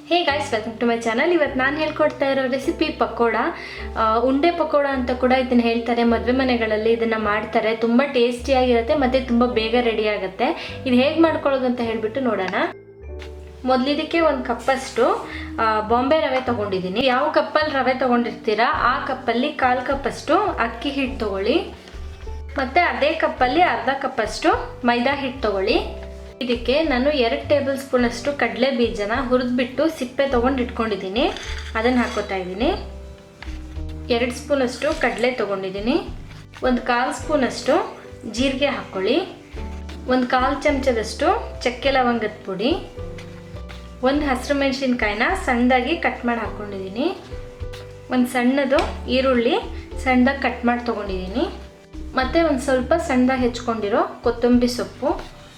Hey guys, welcome to my channel. ಇವತ್ತು ನಾನು ಹೇಳ್ಕೊಡ್ತಾ ಇರೋ ರೆಸಿಪಿ ಪಕೋಡ. ಉಂಡೆ ಪಕೋಡ ಅಂತ ಕೂಡ ಇದನ್ನು ಹೇಳ್ತಾರೆ. ಮದುವೆ ಮನೆಗಳಲ್ಲಿ ಇದನ್ನು ಮಾಡ್ತಾರೆ. ತುಂಬ ಟೇಸ್ಟಿಯಾಗಿರುತ್ತೆ ಮತ್ತು ತುಂಬ ಬೇಗ ರೆಡಿ ಆಗುತ್ತೆ. ಇದು ಹೇಗೆ ಮಾಡ್ಕೊಳ್ಳೋದು ಅಂತ ಹೇಳಿಬಿಟ್ಟು ನೋಡೋಣ. ಮೊದಲಿದಕ್ಕೆ ಒಂದು ಕಪ್ಪಷ್ಟು ಬಾಂಬೆ ರವೆ ತೊಗೊಂಡಿದ್ದೀನಿ. ಯಾವ ಕಪ್ಪಲ್ಲಿ ರವೆ ತೊಗೊಂಡಿರ್ತೀರಾ ಆ ಕಪ್ಪಲ್ಲಿ 1/4 ಕಪ್ಪಷ್ಟು ಅಕ್ಕಿ ಹಿಟ್ಟು ತೊಗೊಳ್ಳಿ. ಮತ್ತು ಅದೇ ಕಪ್ಪಲ್ಲಿ ಅರ್ಧ ಕಪ್ಪಷ್ಟು ಮೈದಾ ಹಿಟ್ಟು ತೊಗೊಳ್ಳಿ. ಇದಕ್ಕೆ ನಾನು 2 ಟೇಬಲ್ ಸ್ಪೂನ್ ಅಷ್ಟು ಕಡಲೆ ಬೀಜನ ಹುರಿದ್ಬಿಟ್ಟು ಸಿಪ್ಪೆ ತೊಗೊಂಡು ಇಟ್ಕೊಂಡಿದ್ದೀನಿ. ಅದನ್ನು ಹಾಕೋತಾ ಇದ್ದೀನಿ. 2 ಸ್ಪೂನ್ ಅಷ್ಟು ಕಡಲೆ ತೊಗೊಂಡಿದ್ದೀನಿ. 1/4 ಸ್ಪೂನ್ ಅಷ್ಟು ಜೀರಿಗೆ ಹಾಕ್ಕೊಳ್ಳಿ. 1/4 ಚಮಚದಷ್ಟು ಚಕ್ಕೆ ಲವಂಗದ ಪುಡಿ. 1 ಹಸಿರು ಮೆಣಸಿನ್ಕಾಯಿನ ಸಣ್ಣದಾಗಿ ಕಟ್ ಮಾಡಿ ಹಾಕ್ಕೊಂಡಿದ್ದೀನಿ. 1 ಸಣ್ಣದು ಈರುಳ್ಳಿ ಸಣ್ಣದಾಗಿ ಕಟ್ ಮಾಡಿ ತೊಗೊಂಡಿದ್ದೀನಿ. ಮತ್ತು ಒಂದು ಸ್ವಲ್ಪ ಸಣ್ಣದಾಗಿ ಹೆಚ್ಕೊಂಡಿರೋ ಕೊತ್ತಂಬರಿ ಸೊಪ್ಪು.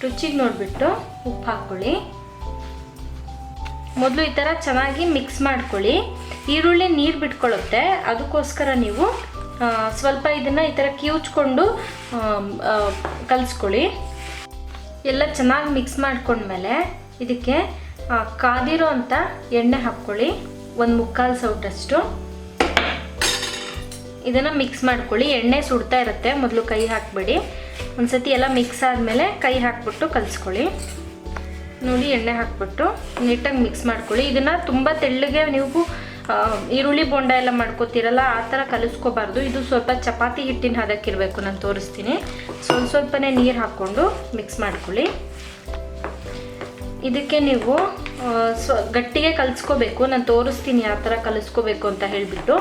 ರುಚಿಗೆ ನೋಡಿಬಿಟ್ಟು ಉಪ್ಪು ಹಾಕ್ಕೊಳ್ಳಿ. ಮೊದಲು ಈ ಥರ ಚೆನ್ನಾಗಿ ಮಿಕ್ಸ್ ಮಾಡ್ಕೊಳ್ಳಿ. ಈರುಳ್ಳಿ ನೀರು ಬಿಟ್ಕೊಳ್ಳುತ್ತೆ, ಅದಕ್ಕೋಸ್ಕರ ನೀವು ಸ್ವಲ್ಪ ಇದನ್ನು ಈ ಥರ ಕಿವುಚ್ಕೊಂಡು ಕಲಿಸ್ಕೊಳ್ಳಿ. ಎಲ್ಲ ಚೆನ್ನಾಗಿ ಮಿಕ್ಸ್ ಮಾಡ್ಕೊಂಡ್ಮೇಲೆ ಇದಕ್ಕೆ ಕಾದಿರೋ ಅಂಥ ಎಣ್ಣೆ ಹಾಕ್ಕೊಳ್ಳಿ. 1/4 ಸೌಟಷ್ಟು. ಇದನ್ನು ಮಿಕ್ಸ್ ಮಾಡ್ಕೊಳ್ಳಿ. ಎಣ್ಣೆ ಸುಡ್ತಾ ಇರುತ್ತೆ, ಮೊದಲು ಕೈ ಹಾಕಬೇಡಿ. ಒಂದು ಸತಿ ಎಲ್ಲ ಮಿಕ್ಸ್ ಆದಮೇಲೆ ಕೈ ಹಾಕ್ಬಿಟ್ಟು ಕಲಿಸ್ಕೊಳ್ಳಿ. ನೋಡಿ, ಎಣ್ಣೆ ಹಾಕ್ಬಿಟ್ಟು ನೀಟಾಗಿ ಮಿಕ್ಸ್ ಮಾಡ್ಕೊಳ್ಳಿ. ಇದನ್ನು ತುಂಬ ತೆಳ್ಳಗೆ ನೀವು ಈರುಳ್ಳಿ ಬೋಂಡ ಎಲ್ಲ ಮಾಡ್ಕೋತೀರಲ್ಲ ಆ ಥರ ಕಲಿಸ್ಕೋಬಾರ್ದು. ಇದು ಸ್ವಲ್ಪ ಚಪಾತಿ ಹಿಟ್ಟಿನ ಹದಕ್ಕಿರಬೇಕು. ನಾನು ತೋರಿಸ್ತೀನಿ. ಸ್ವಲ್ಪನೇ ನೀರು ಹಾಕ್ಕೊಂಡು ಮಿಕ್ಸ್ ಮಾಡ್ಕೊಳ್ಳಿ. ಇದಕ್ಕೆ ನೀವು ಗಟ್ಟಿಗೆ ಕಲಿಸ್ಕೋಬೇಕು. ನಾನು ತೋರಿಸ್ತೀನಿ ಯಾವ ಥರ ಕಲಿಸ್ಕೋಬೇಕು ಅಂತ ಹೇಳಿಬಿಟ್ಟು.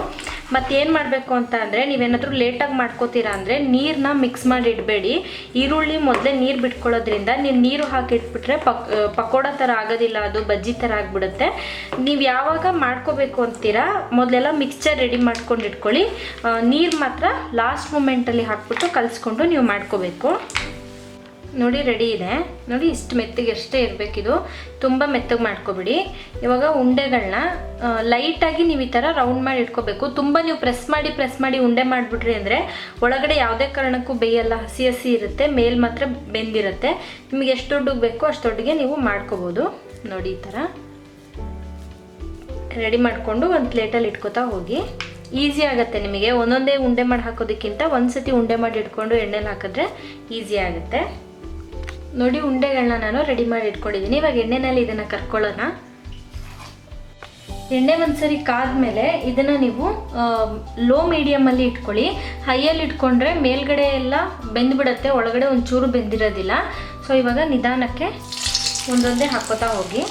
ಮತ್ತೇನು ಮಾಡಬೇಕು ಅಂತ ಅಂದರೆ, ನೀವೇನಾದರೂ ಲೇಟಾಗಿ ಮಾಡ್ಕೋತೀರಾ ಅಂದರೆ ನೀರನ್ನ ಮಿಕ್ಸ್ ಮಾಡಿ ಇಡಬೇಡಿ. ಈರುಳ್ಳಿ ಮೊದಲೇ ನೀರು ಬಿಟ್ಕೊಳ್ಳೋದ್ರಿಂದ ನೀವು ನೀರು ಹಾಕಿಟ್ಬಿಟ್ರೆ ಪಕೋಡ ಥರ ಆಗೋದಿಲ್ಲ, ಅದು ಬಜ್ಜಿ ಥರ ಆಗಿಬಿಡುತ್ತೆ. ನೀವು ಯಾವಾಗ ಮಾಡ್ಕೋಬೇಕು ಅಂತೀರಾ ಮೊದಲೆಲ್ಲ ಮಿಕ್ಸ್ಚರ್ ರೆಡಿ ಮಾಡ್ಕೊಂಡು ಇಟ್ಕೊಳ್ಳಿ. ನೀರು ಮಾತ್ರ ಲಾಸ್ಟ್ ಮೂಮೆಂಟಲ್ಲಿ ಹಾಕ್ಬಿಟ್ಟು ಕಲಿಸ್ಕೊಂಡು ನೀವು ಮಾಡ್ಕೋಬೇಕು. ನೋಡಿ, ರೆಡಿ ಇದೆ. ನೋಡಿ, ಇಷ್ಟು ಮೆತ್ತಗೆ ಅಷ್ಟೇ ಇರಬೇಕಿದು, ತುಂಬ ಮೆತ್ತಗೆ ಮಾಡ್ಕೊಬಿಡಿ. ಇವಾಗ ಉಂಡೆಗಳನ್ನ ಲೈಟಾಗಿ ನೀವು ಈ ಥರ ರೌಂಡ್ ಮಾಡಿ ಇಟ್ಕೋಬೇಕು. ತುಂಬ ನೀವು ಪ್ರೆಸ್ ಮಾಡಿ ಉಂಡೆ ಮಾಡಿಬಿಟ್ರಿ ಅಂದರೆ ಒಳಗಡೆ ಯಾವುದೇ ಕಾರಣಕ್ಕೂ ಬೇಯಲ್ಲ, ಹಸಿ ಹಸಿ ಇರುತ್ತೆ, ಮೇಲೆ ಮಾತ್ರ ಬೆಂದಿರುತ್ತೆ. ನಿಮಗೆ ಎಷ್ಟು ದೊಡ್ಡಗೆ ಬೇಕೋ ಅಷ್ಟು ದೊಡ್ಡಗೆ ನೀವು ಮಾಡ್ಕೋಬೋದು. ನೋಡಿ, ಈ ಥರ ರೆಡಿ ಮಾಡಿಕೊಂಡು ಒಂದು ಪ್ಲೇಟಲ್ಲಿ ಇಟ್ಕೋತಾ ಹೋಗಿ. ಈಸಿ ಆಗುತ್ತೆ ನಿಮಗೆ. ಒಂದೊಂದೇ ಉಂಡೆ ಮಾಡಿ ಹಾಕೋದಕ್ಕಿಂತ ಒಂದು ಸತಿ ಉಂಡೆ ಮಾಡಿ ಇಟ್ಕೊಂಡು ಎಣ್ಣೆಲಿ ಹಾಕಿದ್ರೆ ಈಸಿ ಆಗುತ್ತೆ. ನೋಡಿ, ಉಂಡೆಗಳನ್ನ ನಾನು ರೆಡಿ ಮಾಡಿ ಇಟ್ಕೊಂಡಿದ್ದೀನಿ. ಇವಾಗ ಎಣ್ಣೆನಲ್ಲಿ ಇದನ್ನು ಕರ್ಕೊಳ್ಳೋಣ. ಎಣ್ಣೆ ಒಂದ್ಸರಿ ಕಾದ್ಮೇಲೆ ಇದನ್ನು ನೀವು ಲೋ ಮೀಡಿಯಮಲ್ಲಿ ಇಟ್ಕೊಳ್ಳಿ. ಹೈಯಲ್ಲಿ ಇಟ್ಕೊಂಡ್ರೆ ಮೇಲ್ಗಡೆ ಎಲ್ಲ ಬೆಂದ್ಬಿಡುತ್ತೆ, ಒಳಗಡೆ ಒಂಚೂರು ಬೆಂದಿರೋದಿಲ್ಲ. ಸೊ ಇವಾಗ ನಿಧಾನಕ್ಕೆ ಒಂದೊಂದೇ ಹಾಕೋತಾ ಹೋಗಿ.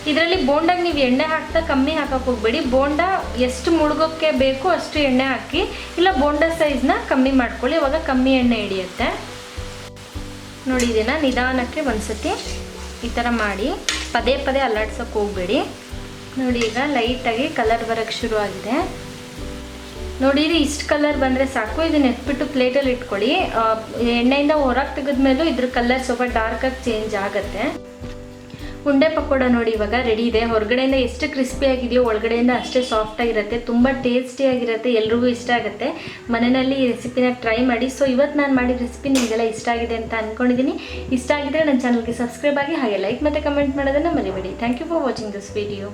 ಇದರಲ್ಲಿ ಬೋಂಡಾಗ ನೀವು ಎಣ್ಣೆ ಹಾಕ್ತಾ ಕಮ್ಮಿ ಹಾಕಕ್ಕೆ ಹೋಗ್ಬೇಡಿ. ಬೋಂಡ ಎಷ್ಟು ಮುಳುಗೋಕ್ಕೆ ಬೇಕೋ ಅಷ್ಟು ಎಣ್ಣೆ ಹಾಕಿ, ಇಲ್ಲ ಬೋಂಡ ಸೈಜ್ನ ಕಮ್ಮಿ ಮಾಡ್ಕೊಳ್ಳಿ, ಇವಾಗ ಕಮ್ಮಿ ಎಣ್ಣೆ ಹಿಡಿಯುತ್ತೆ. ನೋಡಿ, ಇದನ್ನು ನಿಧಾನಕ್ಕೆ ಒಂದ್ಸತಿ ಈ ಥರ ಮಾಡಿ ಪದೇ ಪದೇ ಅಲ್ಲಾಡ್ಸೋಕೆ ಹೋಗಬೇಡಿ. ನೋಡಿ, ಈಗ ಲೈಟಾಗಿ ಕಲರ್ ಬರೋಕ್ಕೆ ಶುರು ಆಗಿದೆ. ನೋಡಿ, ಇಷ್ಟು ಕಲರ್ ಬಂದರೆ ಸಾಕು. ಇದನ್ನ ಎತ್ಬಿಟ್ಟು ಪ್ಲೇಟಲ್ಲಿ ಇಟ್ಕೊಳ್ಳಿ. ಎಣ್ಣೆಯಿಂದ ಹೊರಗೆ ತೆಗೆದ್ಮೇಲೂ ಇದ್ರ ಕಲರ್ ಸ್ವಲ್ಪ ಡಾರ್ಕಾಗಿ ಚೇಂಜ್ ಆಗುತ್ತೆ. ಉಂಡೆ ಪಕೋಡ ನೋಡಿ ಇವಾಗ ರೆಡಿ ಇದೆ. ಹೊರಗಡೆಯಿಂದ ಎಷ್ಟು ಕ್ರಿಸ್ಪಿ ಆಗಿದೆಯೋ ಒಳಗಡೆಯಿಂದ ಅಷ್ಟೇ ಸಾಫ್ಟ್ ಆಗಿರುತ್ತೆ, ತುಂಬ ಟೇಸ್ಟಿಯಾಗಿರುತ್ತೆ, ಎಲ್ರಿಗೂ ಇಷ್ಟ ಆಗುತ್ತೆ. ಮನೆಯಲ್ಲಿ ಈ ರೆಸಿಪಿನ ಟ್ರೈ ಮಾಡಿ. ಸೊ ಇವತ್ತು ನಾನು ಮಾಡಿದ ರೆಸಿಪಿ ನಿಮಗೆಲ್ಲ ಇಷ್ಟ ಆಗಿದೆ ಅಂತ ಅಂದ್ಕೊಂಡಿದ್ದೀನಿ. ಇಷ್ಟ ಆಗಿದ್ರೆ ನನ್ನ ಚಾನಲ್ಗೆ ಸಬ್ಸ್ಕ್ರೈಬ್ ಆಗಿ, ಹಾಗೆ ಲೈಕ್ ಮತ್ತು ಕಮೆಂಟ್ ಮಾಡೋದನ್ನು ಮರಿಬೇಡಿ. Thank you for watching this video.